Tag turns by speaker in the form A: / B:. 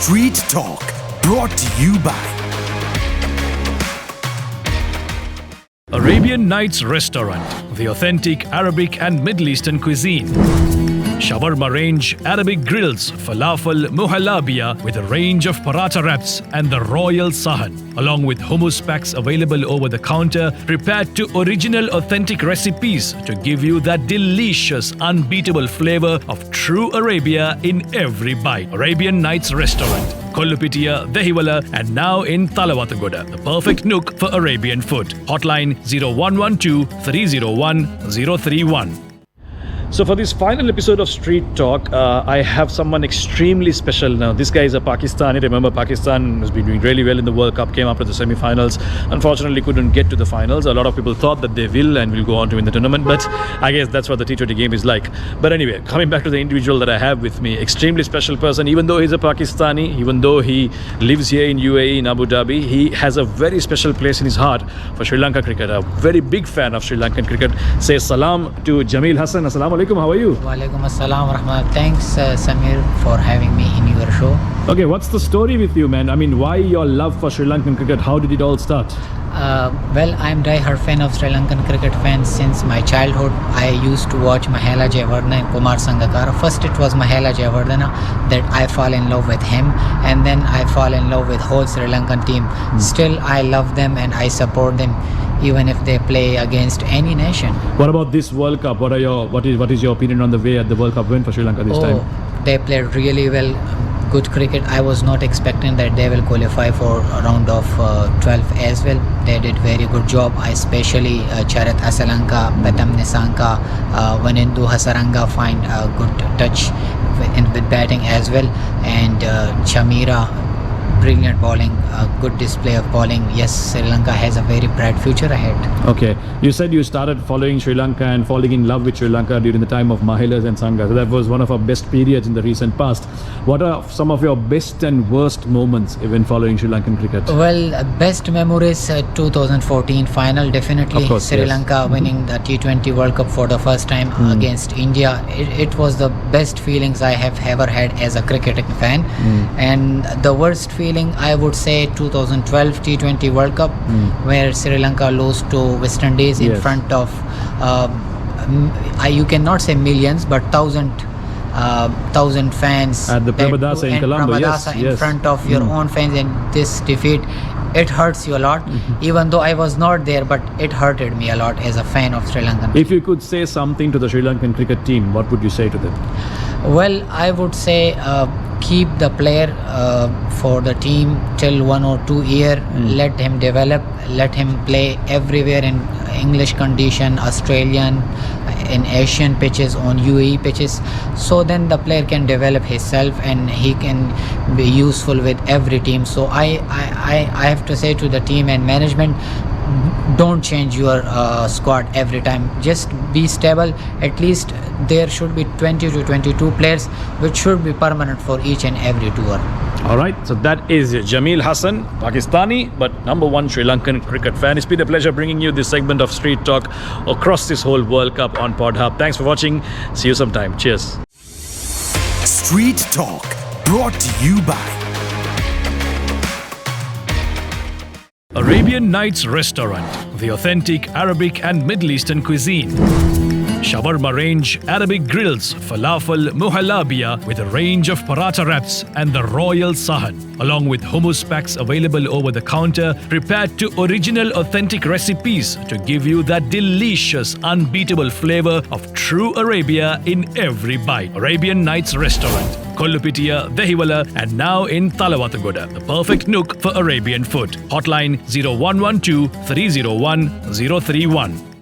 A: Street Talk, brought to you by
B: Arabian Nights Restaurant, the authentic Arabic and Middle Eastern cuisine. Shawarma range, Arabic grills, falafel, muhalabia with a range of paratha wraps and the royal sahan, along with hummus packs available over the counter, prepared to original authentic recipes to give you that delicious, unbeatable flavor of true Arabia in every bite. Arabian Nights Restaurant, Kollupitiya, Dehiwala, and now in Talawathagoda, the perfect nook for Arabian food. Hotline 0112 301 031. So for this final episode of Street Talk, I have someone extremely special now. This guy is a Pakistani. Remember, Pakistan has been doing really well in the World Cup, came up to the semi-finals. Unfortunately, couldn't get to the finals. A lot of people thought that they will and will go on to win the tournament, but I guess that's what the T20 game is like. But anyway, coming back to the individual that I have with me, extremely special person. Even though he's a Pakistani, even though he lives here in UAE, in Abu Dhabi, he has a very special place in his heart for Sri Lanka cricket. A very big fan of Sri Lankan cricket. Say salam to Jamil Hassan. Assalamu alaikum. How are you?
C: Walaikum assalam wa rahmatullah. Thanks, Samir, for having me in your show.
B: Okay, what's the story with you, man? I mean, why your love for Sri Lankan cricket? How did it all start?
C: Well, I'm die-hard fan of Sri Lankan cricket fans since my childhood. I used to watch Mahela Jayawardene and Kumar Sangakkara. First it was Mahela Jayawardene that I fall in love with him, and then I fall in love with whole Sri Lankan team. Still, I love them and I support them even if they play against any nation.
B: What about this World Cup? What is your opinion on the way the World Cup went for Sri Lanka this time?
C: They played really well. Good cricket. I was not expecting that they will qualify for a round of 12 as well. They did very good job. Especially Charat Asalanka, Patam Nisanka, Vanindu Hasaranga find a good touch with batting as well, and Chamira, brilliant bowling, good display of bowling. Yes, Sri Lanka has a very bright future ahead.
B: Okay, you said you started following Sri Lanka and falling in love with Sri Lanka during the time of Mahilas and Sangha. So that was one of our best periods in the recent past. What are some of your best and worst moments when following Sri Lankan cricket?
C: Well, best memories 2014 final, definitely.
B: Of course,
C: Sri
B: yes.
C: Lanka winning the T20 World Cup for the first time against India. It was the best feelings I have ever had as a cricketing fan. And the worst feeling, I would say 2012 T20 World Cup, where Sri Lanka lost to West Indies in front of you cannot say millions, but thousand fans
B: at the Pramadasa in Colombo.
C: In front of your own fans, and this defeat, it hurts you a lot. Even though I was not there, but it hurted me a lot as a fan of Sri Lankan.
B: If you could say something to the Sri Lankan cricket team, what would you say to them?
C: Well, I would say keep the player for the team till 1 or 2 years. Let him develop, let him play everywhere in English condition, Australian, in Asian pitches, on UAE pitches. So then the player can develop himself and he can be useful with every team. So I have to say to the team and management, don't change your squad every time. Just be stable. At least there should be 20 to 22 players, which should be permanent for each and every tour.
B: All right, so that is Jamil Hassan, Pakistani, but #1 Sri Lankan cricket fan. It's been a pleasure bringing you this segment of Street Talk across this whole World Cup on Pod Hub. Thanks for watching. See you sometime. Cheers.
A: Street Talk, brought to you by
B: Arabian Nights Restaurant, the authentic Arabic and Middle Eastern cuisine. Shawarma range, Arabic grills, falafel, muhalabia with a range of paratha wraps and the royal sahan, along with hummus packs available over the counter, prepared to original authentic recipes to give you that delicious, unbeatable flavor of true Arabia in every bite. Arabian Nights Restaurant, Kollupitiya, Dehiwala, and now in Talawathagoda, the perfect nook for Arabian food. Hotline 0112 301 031.